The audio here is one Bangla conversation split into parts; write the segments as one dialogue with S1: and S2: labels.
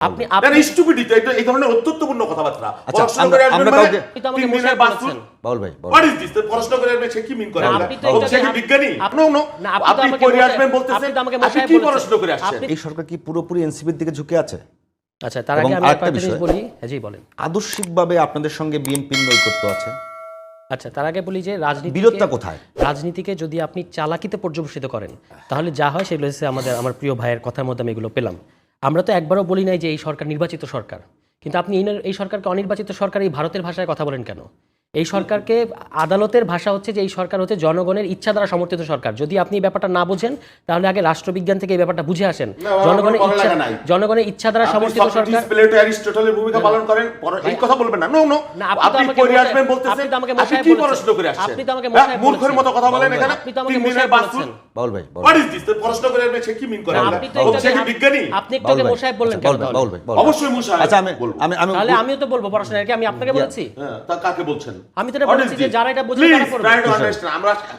S1: আপনি স্টুপিডিটি এই ধরনের অত্যন্তপূর্ণ কথাবার্তা প্রশ্ন করে আসবেন মানে 3 দিনের বাস্তুল
S2: বাউল ভাই
S1: হোয়াট ইজ দিস প্রশ্ন করে আসবেন সে কি মিন করে সে কি বিজ্ঞানী আপনি পড়ে আসবেন বলতেছেন আপনি কি প্রশ্ন করে আসছেন
S2: এই সরকার কি পুরোপুরি এনসিপির দিকে ঝুঁকে আছে?
S3: আচ্ছা, তার আগে আমি একটা জিনিস বলি। জি বলেন।
S2: আদর্শিকভাবে আপনাদের সঙ্গে বিএনপির নৈকট্য আছে।
S3: আচ্ছা, তার আগে বলি যে
S2: বিরোধটা কোথায়?
S3: রাজনীতিকে যদি আপনি চালাকিতে পর্যবেসিত করেন তাহলে যা হয় সেগুলো হচ্ছে আমার প্রিয় ভাইয়ের কথার মধ্যে আমি এগুলো পেলাম। আমরা তো একবারও বলি নাই যে এই সরকার নির্বাচিত সরকার, কিন্তু আপনি এই সরকারকে অনির্বাচিত সরকার এই ভারতের ভাষায় কথা বলেন কেন? এই সরকারকে আদালতের ভাষা হচ্ছে যে এই সরকার হচ্ছে জনগণের ইচ্ছা দ্বারা সমর্থিত সরকার। যদি আপনি এই ব্যাপারটা না বুঝেন তাহলে আগে রাষ্ট্রবিজ্ঞান থেকে এই ব্যাপারটা বুঝে আসেন। জনগণের ইচ্ছা দ্বারা সমর্থিত সরকার।
S1: প্লেটো অ্যারিস্টটলের ভূমিকা পালন করেন, এই কথা বলবেন না। নো আপনি পড়ে আসবেন বলতেছেন আপনি কি প্রশ্ন করে আসছেন?
S3: আপনি তো আমাকে মশাই বলছেন,
S1: মূর্খের মতো কথা বলেন এখানে।
S3: আপনি তো আমাকে মশাই বলছেন।
S2: বাউল ভাই
S1: হোয়াট ইজ দিস প্রশ্ন করে আসবেন সে কি মিন করে সে কি বিজ্ঞানী?
S3: আপনি একটু আগে মশাই বললেন কেন?
S2: বাউল ভাই
S1: অবশ্যই মশাই।
S2: আচ্ছা আমি
S3: তাহলে আমিও তো বলবো পড়াশোনা কি আমি আপনাকে বলেছি?
S1: হ্যাঁ, তা কাকে বলছেন?
S3: আমি তো এটা বলেছি যে যারা এটা বুঝে তারা করবে।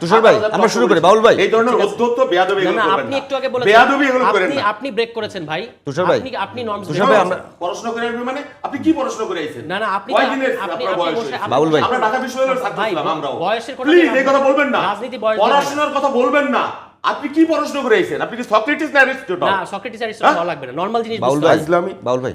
S2: তুষার ভাই আমরা শুরু করি। বাউল ভাই
S1: এই ধরনের অধ্যত্ত বেয়াদবি এগুলো করবেন না।
S3: আপনি একটু আগে বলেছেন
S1: বেয়াদবি এগুলো করেন না।
S3: আপনি ব্রেক করেছেন ভাই।
S2: তুষার ভাই
S3: আপনি নর্মস।
S2: তুষার ভাই আমরা
S1: প্রশ্ন করে আসবেন মানে আপনি কি প্রশ্ন করে আইছেন?
S3: না আপনি
S2: বাউল ভাই
S1: আমরা ঢাকা বিশ্ববিদ্যালয়ের ছাত্র ছিলাম আমরাও।
S3: বয়সের কথা
S1: প্লিজ এই কথা বলবেন না।
S3: রাজনীতি বয়স
S1: পড়াশোনার কথা বলবেন না। আপনি কি প্রশ্ন করে আইছেন? আপনি কি সক্রেটিস না অ্যারিস্টটল?
S3: না সক্রেটিস অ্যারিস্টটল ভালো লাগবে না, নরমাল জিনিস
S2: বাউল
S3: বুঝতে
S2: ভাই
S3: হবে।
S1: ইসলামী
S2: বাউল ভাই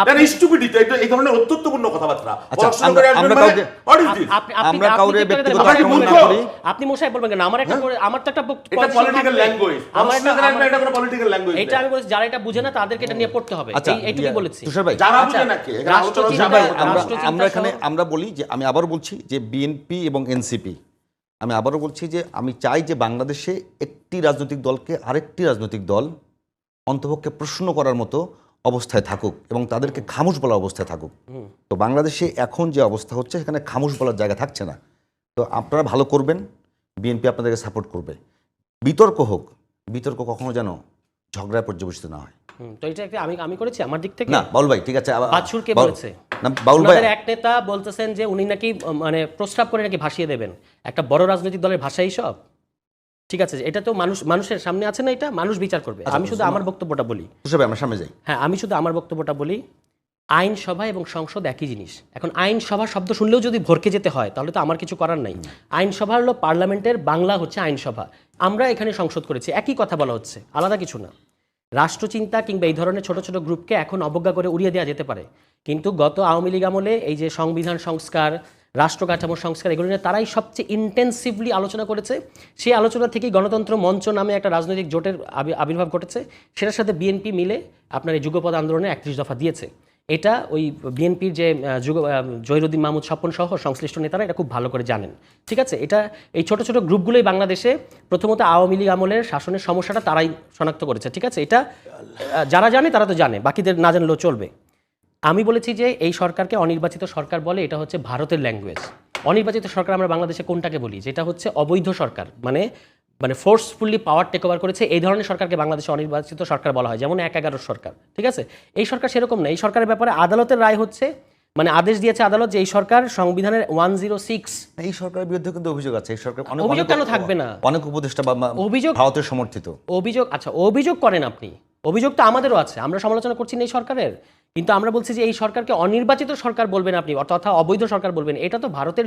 S1: আপনি স্টুপিডিটি এই ধরনের অত্যন্তপূর্ণ কথাবার্তা
S2: আচ্ছা,
S1: প্রশ্ন করে আসবেন
S2: আমরা
S1: মানে
S2: কাউকে
S1: হোয়াট ইজ দিস?
S2: আমরা কাউরে ব্যক্তিগত
S1: আপনি
S2: আক্রমণ না
S1: মূর্খ।
S2: করি।
S3: আপনি মশাই বলবেন কেন? আমার তো একটা
S1: এটা পলিটিক্যাল ল্যাঙ্গুয়েজ। প্রশ্ন করে আসবেন এটা কোনো পলিটিক্যাল ল্যাঙ্গুয়েজ।
S3: এটা আমি বলছি যারা এটা বুঝে না তাদেরকে এটা নিয়ে পড়তে হবে।
S2: আচ্ছা,
S3: এইটুকুই বলেছি।
S2: তুষার ভাই
S1: যারা বুঝে নাকি এখানে আলোচনা
S2: তুষার ভাই
S3: রাষ্ট্রচিন্তা
S2: আমরা এখানে
S3: সহ-
S2: আমরা বলি যে আমি আবারও বলছি যে বিএনপি এবং এনসিপি, আমি আবারও বলছি যে আমি চাই যে বাংলাদেশে একটি রাজনৈতিক দলকে আরেকটি রাজনৈতিক দল অন্তপক্ষে প্রশ্ন করার মতো অবস্থায় থাকুক এবং তাদেরকে খামোশ বলা অবস্থায় থাকুক। তো বাংলাদেশে এখন যে অবস্থা হচ্ছে সেখানে খামোশ বলার জায়গা থাকছে না। তো আপনারা ভালো করবেন, বিএনপি আপনাদেরকে সাপোর্ট করবে। বিতর্ক হোক, বিতর্ক কখনো যেন ঝগড়ায় পর্যবেসিত না হয়।
S3: তো এটা একটা আমি করেছি আমার দিক থেকে।
S2: না বাউল ভাই ঠিক আছে।
S3: বাদশুর কে বলেছে?
S2: না বাউল ভাই
S3: আমাদের এক নেতা বলতেছেন যে উনি নাকি মানে প্রস্তাব করে নাকি ভাসিয়ে দেবেন। একটা বড় রাজনৈতিক দলের ভাষাই সব। ঠিক আছে, এটা তো মানুষের সামনে আছে না, এটা মানুষ বিচার করবে। আমি শুধু আমার বক্তব্যটা বলি।
S2: তুষার ভাই আমরা সামনে যাই।
S3: হ্যাঁ, আমি শুধু আমার বক্তব্যটা বলি। আইনসভা এবং সংসদ একই জিনিস। এখন আইনসভা শব্দ শুনলেও যদি ভরকে যেতে হয় তাহলে তো আমার কিছু করার নাই। আইনসভা হলো পার্লামেন্টের বাংলা হচ্ছে আইনসভা। আমরা এখানে সংসদ করেছি, একই কথা বলা হচ্ছে, আলাদা কিছু না। রাষ্ট্রচিন্তা কিংবা এই ধরনের ছোট ছোট গ্রুপকে এখন অবজ্ঞা করে উড়িয়ে দেওয়া যেতে পারে, কিন্তু গত আওয়ামী লীগ আমলে এই যে সংবিধান সংস্কার, রাষ্ট্র কাঠামো সংস্কার, এগুলো নিয়ে তারাই সবচেয়ে ইন্টেন্সিভলি আলোচনা করেছে। সেই আলোচনা থেকেই গণতন্ত্র মঞ্চ নামে একটা রাজনৈতিক জোটের আবির্ভাব ঘটেছে। সেটার সাথে বিএনপি মিলে আপনার এই যুগপৎ আন্দোলনে 31 দফা দিয়েছে। এটা ওই বিএনপির যে জহিরুদ্দিন মাহমুদ স্বপন সহ সংশ্লিষ্ট নেতারা এটা খুব ভালো করে জানেন। ঠিক আছে, এটা এই ছোট ছোট গ্রুপগুলোই বাংলাদেশে প্রথমত আওয়ামী লীগ আমলের শাসনের সমস্যাটা তারাই শনাক্ত করেছে। ঠিক আছে, এটা যারা জানে তারা তো জানে, বাকিদের না জানলেও চলবে। আমি বলেছি যে এই সরকারকে অনির্বাচিত সরকার বলে, এটা হচ্ছে ভারতের ল্যাঙ্গুয়েজ। অনির্বাচিত সরকার আমরা বাংলাদেশে কোনটাকে বলি? যেটা হচ্ছে অবৈধ সরকার, মানে ফোর্সফুলি পাওয়ার টেক ওভার করেছে, এই ধরনের সরকারকে বাংলাদেশে অনির্বাচিত সরকার বলা হয়, যেমন ১/১১ সরকার। ঠিক আছে, এই সরকার সেরকম না। এই সরকারের ব্যাপারে আদালতের রায় হচ্ছে, মানে আদেশ দিয়েছে আদালত যে এই সরকার সংবিধানের 106।
S2: এই সরকারের বিরুদ্ধে কিন্তু অভিযোগ আছে। এই সরকার
S3: অভিযোগ কেন থাকবে না?
S2: অনেক উপদেষ্টা বা
S3: অভিযোগ
S2: ভারতের সমর্থিত
S3: অভিযোগ। আচ্ছা, অভিযোগ করেন আপনি, অভিযোগ তো আমাদেরও আছে, আমরা সমালোচনা করছি না এই সরকারের, কিন্তু আমরা বলছি যে এই সরকারকে অনির্বাচিত সরকার বলবেন আপনি, অর্থাৎ অবৈধ সরকার বলবেন, এটা তো ভারতের